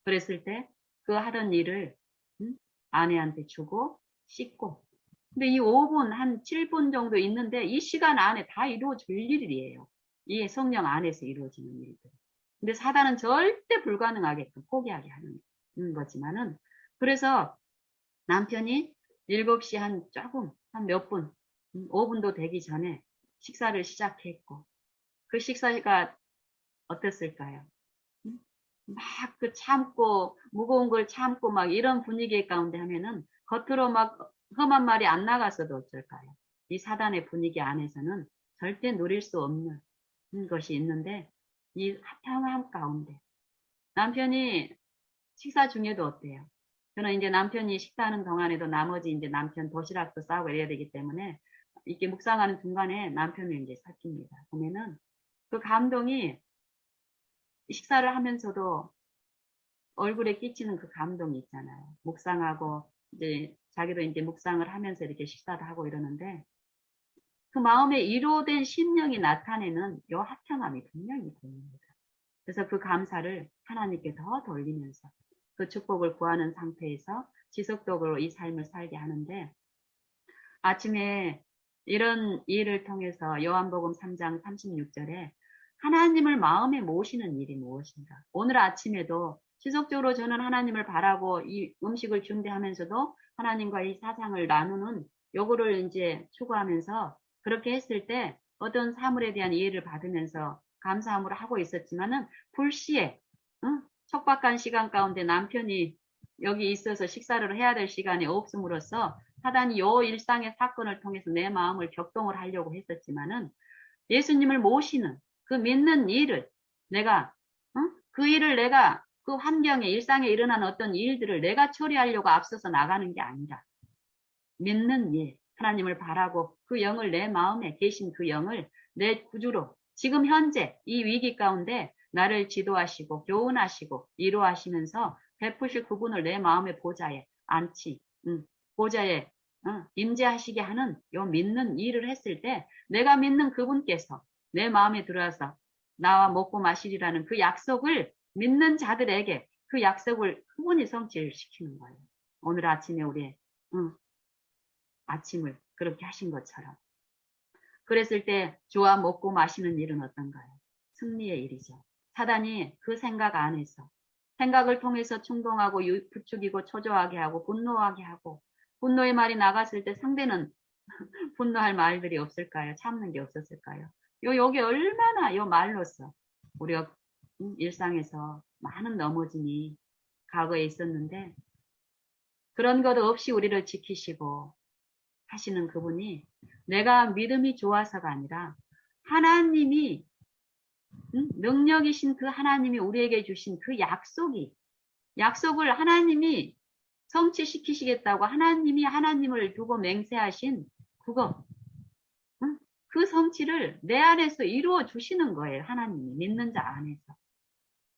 [SPEAKER 1] 그랬을 때 그 하던 일을 아내한테 주고 씻고 근데 이 5분 한 7분 정도 있는데 이 시간 안에 다 이루어질 일이에요. 이 성령 안에서 이루어지는 일들. 근데 사단은 절대 불가능하게끔 포기하게 하는 거지만은 그래서 남편이 7시 한 조금 한 몇 분, 5분도 되기 전에 식사를 시작했고 그 식사가 어땠을까요? 막 그 참고 무거운 걸 참고 막 이런 분위기 가운데 하면은 겉으로 막 험한 말이 안 나갔어도 어쩔까요? 이 사단의 분위기 안에서는 절대 누릴 수 없는 것이 있는데 이 화평함 가운데 남편이 식사 중에도 어때요? 저는 이제 남편이 식사하는 동안에도 나머지 이제 남편 도시락도 싸고 이래야 되기 때문에 이렇게 묵상하는 중간에 남편을 이제 살핍니다. 보면은 그 감동이 식사를 하면서도 얼굴에 끼치는 그 감동이 있잖아요. 묵상하고 이제 자기도 이제 묵상을 하면서 이렇게 식사를 하고 이러는데 그 마음에 이로된 심령이 나타내는 요 화평함이 분명히 보입니다. 그래서 그 감사를 하나님께 더 돌리면서 그 축복을 구하는 상태에서 지속적으로 이 삶을 살게 하는데 아침에 이런 일을 통해서 요한복음 3장 36절에 하나님을 마음에 모시는 일이 무엇인가? 오늘 아침에도 지속적으로 저는 하나님을 바라고 이 음식을 준비하면서도 하나님과 이 사상을 나누는 요거를 이제 추구하면서 그렇게 했을 때 어떤 사물에 대한 이해를 받으면서 감사함으로 하고 있었지만은 불시에 촉박한 시간 가운데 남편이 여기 있어서 식사를 해야 될 시간이 없음으로써 사단이 요 일상의 사건을 통해서 내 마음을 격동을 하려고 했었지만은 예수님을 모시는 그 믿는 일을 내가 그 일을 내가 그 환경에 일상에 일어난 어떤 일들을 내가 처리하려고 앞서서 나가는 게 아니라 믿는 일 하나님을 바라고 그 영을 내 마음에 계신 그 영을 내 구주로 지금 현재 이 위기 가운데 나를 지도하시고 교훈하시고 위로하시면서 베푸실 그분을 내 마음의 보좌에 안치 보좌에 임재하시게 하는 요 믿는 일을 했을 때 내가 믿는 그분께서 내 마음에 들어와서 나와 먹고 마시리라는 그 약속을 믿는 자들에게 그 약속을 그분이 성취를 시키는 거예요. 오늘 아침에 우리 아침을 그렇게 하신 것처럼 그랬을 때 좋아 먹고 마시는 일은 어떤가요? 승리의 일이죠. 사단이 그 생각 안에서 생각을 통해서 충동하고 부추기고 초조하게 하고 분노하게 하고 분노의 말이 나갔을 때 상대는 분노할 말들이 없을까요? 참는 게 없었을까요? 여기 얼마나 요 말로써 우리가 일상에서 많은 넘어짐이 과거에 있었는데 그런 것 없이 우리를 지키시고 하시는 그분이 내가 믿음이 좋아서가 아니라 하나님이 능력이신 그 하나님이 우리에게 주신 그 약속을 하나님이 성취시키시겠다고 하나님이 하나님을 두고 맹세하신 그거 그 성취를 내 안에서 이루어 주시는 거예요. 하나님이 믿는 자 안에서.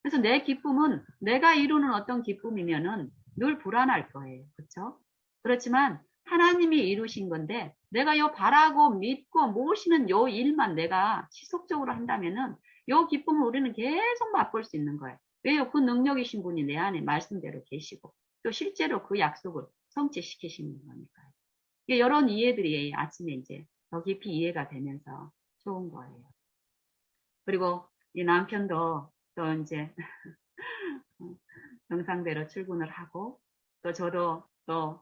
[SPEAKER 1] 그래서 내 기쁨은 내가 이루는 어떤 기쁨이면은 늘 불안할 거예요. 그렇죠? 그렇지만 하나님이 이루신 건데 내가 요 바라고 믿고 모시는 요 일만 내가 지속적으로 한다면은 요 기쁨을 우리는 계속 맛볼 수 있는 거예요. 왜요? 그 능력이신 분이 내 안에 말씀대로 계시고 또 실제로 그 약속을 성취시키시는 거니까요. 이런 이해들이 아침에 이제 더 깊이 이해가 되면서 좋은 거예요. 그리고 이 남편도 또 이제 정상대로 출근을 하고 또 저도 또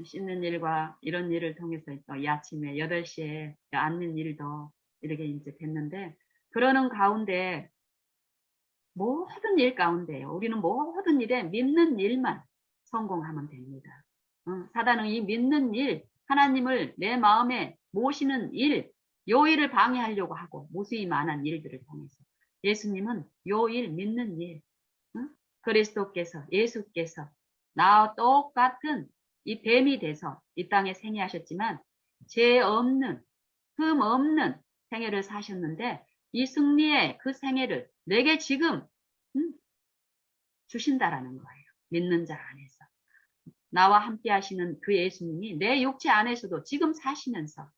[SPEAKER 1] 씻는 일과 이런 일을 통해서 또 이 아침에 8시에 앉는 일도 이렇게 이제 됐는데 그러는 가운데 모든 일 가운데요. 우리는 모든 일에 믿는 일만 성공하면 됩니다. 사단은 이 믿는 일, 하나님을 내 마음에 모시는 일, 요 일을 방해하려고 하고 무수히 많은 일들을 통해서 예수님은 요 일, 믿는 일, 그리스도께서 예수께서 나와 똑같은 이 뱀이 돼서 이 땅에 생애하셨지만 죄 없는 흠 없는 생애를 사셨는데 이 승리의 그 생애를 내게 지금 주신다라는 거예요. 믿는 자 안에서 나와 함께 하시는 그 예수님이 내 육체 안에서도 지금 사시면서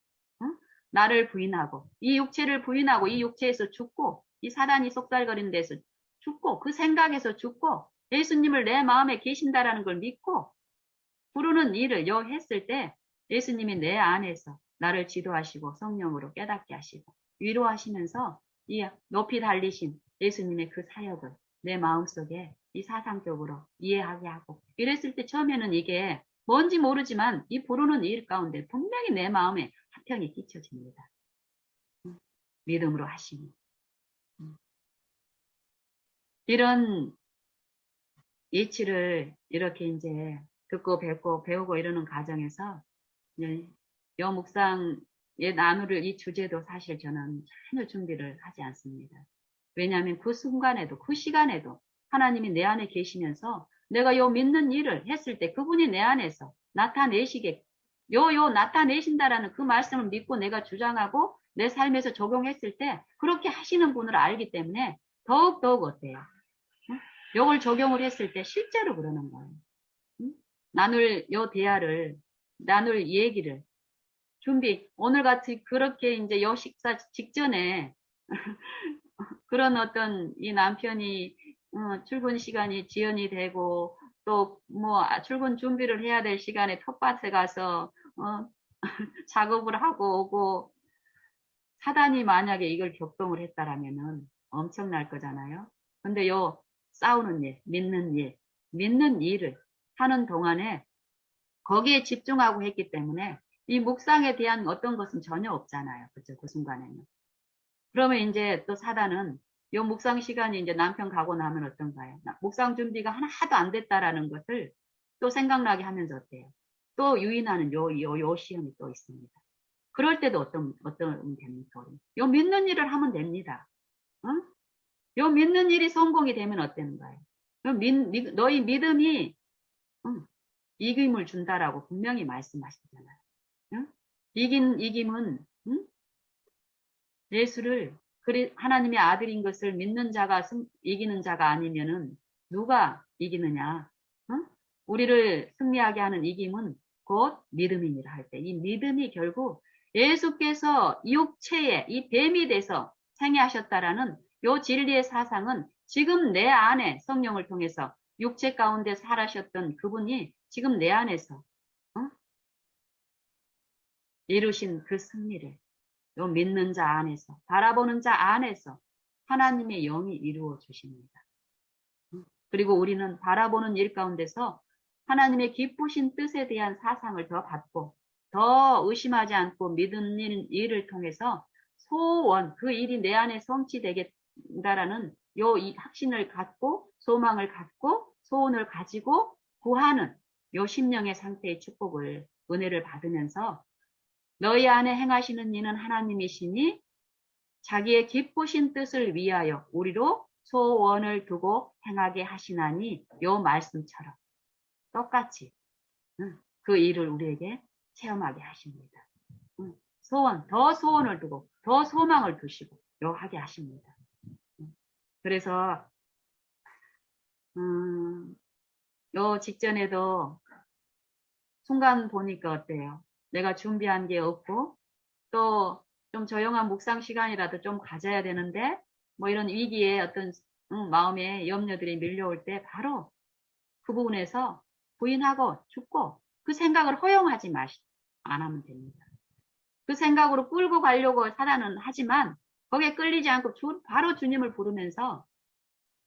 [SPEAKER 1] 나를 부인하고 이 육체를 부인하고 이 육체에서 죽고 이 사단이 속살거리는 데서 죽고 그 생각에서 죽고 예수님을 내 마음에 계신다라는 걸 믿고 부르는 일을 했을 때 예수님이 내 안에서 나를 지도하시고 성령으로 깨닫게 하시고 위로하시면서 이 높이 달리신 예수님의 그 사역을 내 마음속에 이 사상적으로 이해하게 하고 이랬을 때 처음에는 이게 뭔지 모르지만 이 부르는 일 가운데 분명히 내 마음에 화평이 끼쳐집니다. 믿음으로 하시니 이런 이치를 이렇게 이제 듣고 뵙고 배우고 이러는 과정에서 여 묵상의 나누를 이 주제도 사실 저는 전혀 준비를 하지 않습니다. 왜냐하면 그 순간에도 그 시간에도 하나님이 내 안에 계시면서 내가 요 믿는 일을 했을 때 그분이 내 안에서 나타내시게 요 나타내신다라는 그 말씀을 믿고 내가 주장하고 내 삶에서 적용했을 때 그렇게 하시는 분을 알기 때문에 더욱더욱 어때요? 요걸 적용을 했을 때 실제로 그러는 거예요. 나눌 요 대화를 나눌 얘기를 오늘 같이 그렇게 이제 요 식사 직전에 그런 어떤 이 남편이 출근 시간이 지연이 되고 또 뭐 출근 준비를 해야 될 시간에 텃밭에 가서 작업을 하고 오고 사단이 만약에 이걸 격동을 했다라면은 엄청날 거잖아요. 근데 요 싸우는 일, 믿는 일을 하는 동안에 거기에 집중하고 했기 때문에 이 묵상에 대한 어떤 것은 전혀 없잖아요. 그죠? 그 순간에는. 그러면 이제 또 사단은 요 묵상 시간이 이제 남편 가고 나면 어떤가요? 묵상 준비가 하나도 안 됐다라는 것을 또 생각나게 하면서 어때요? 또 유인하는 요 시험이 또 있습니다. 그럴 때도 어떤 됩니까? 요 믿는 일을 하면 됩니다. 요 믿는 일이 성공이 되면 어땠는가요? 너희 믿음이 이김을 준다라고 분명히 말씀하시잖아요. 이김은 예수를 하나님의 아들인 것을 믿는 자가 이기는 자가 아니면은 누가 이기느냐? 우리를 승리하게 하는 이김은 곧 믿음이니라 할 때 이 믿음이 결국 예수께서 육체에 이 뱀이 돼서 생애하셨다라는 요 진리의 사상은 지금 내 안에 성령을 통해서 육체 가운데 살아셨던 그분이 지금 내 안에서 이루신 그 승리를 요 믿는 자 안에서 바라보는 자 안에서 하나님의 영이 이루어 주십니다. 그리고 우리는 바라보는 일 가운데서 하나님의 기쁘신 뜻에 대한 사상을 더 받고 더 의심하지 않고 믿는 일을 통해서 소원 그 일이 내 안에 성취되겠다라는 요 확신을 갖고 소망을 갖고 소원을 가지고 구하는 요 심령의 상태의 축복을 은혜를 받으면서 너희 안에 행하시는 이는 하나님이시니 자기의 기쁘신 뜻을 위하여 우리로 소원을 두고 행하게 하시나니 요 말씀처럼 똑같이 그 일을 우리에게 체험하게 하십니다. 더 소원을 두고 더 소망을 두시고 요 하게 하십니다. 그래서 요 직전에도 순간 보니까 어때요? 내가 준비한 게 없고, 또 좀 조용한 묵상 시간이라도 좀 가져야 되는데, 뭐 이런 위기에 어떤 마음의 염려들이 밀려올 때 바로 그 부분에서 부인하고 죽고 그 생각을 허용하지 안 하면 됩니다. 그 생각으로 끌고 가려고 사단은 하지만 거기에 끌리지 않고 바로 주님을 부르면서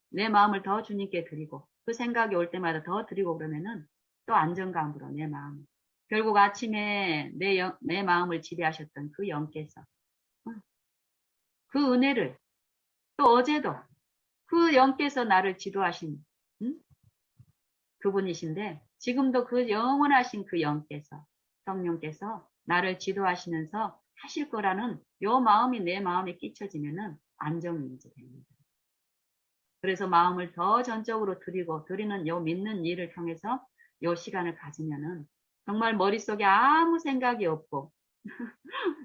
[SPEAKER 1] 내 마음을 더 주님께 드리고 그 생각이 올 때마다 더 드리고 그러면은 또 안정감으로 내 마음. 결국 아침에 내 마음을 지배하셨던 그 영께서 그 은혜를 또 어제도 그 영께서 나를 지도하신 그분이신데 지금도 그 영원하신 그 영께서 성령께서 나를 지도하시면서 하실 거라는 요 마음이 내 마음에 끼쳐지면은 안정이 이제 됩니다. 그래서 마음을 더 전적으로 드리는 요 믿는 일을 통해서 요 시간을 가지면은 정말 머릿속에 아무 생각이 없고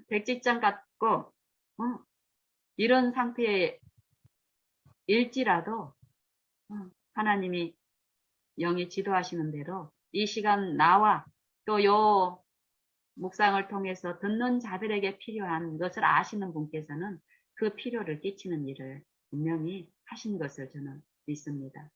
[SPEAKER 1] 백지장 같고 이런 상태에 일지라도 하나님이 영이 지도하시는 대로 이 시간 나와 또 요 묵상을 통해서 듣는 자들에게 필요한 것을 아시는 분께서는 그 필요를 끼치는 일을 분명히 하신 것을 저는 믿습니다.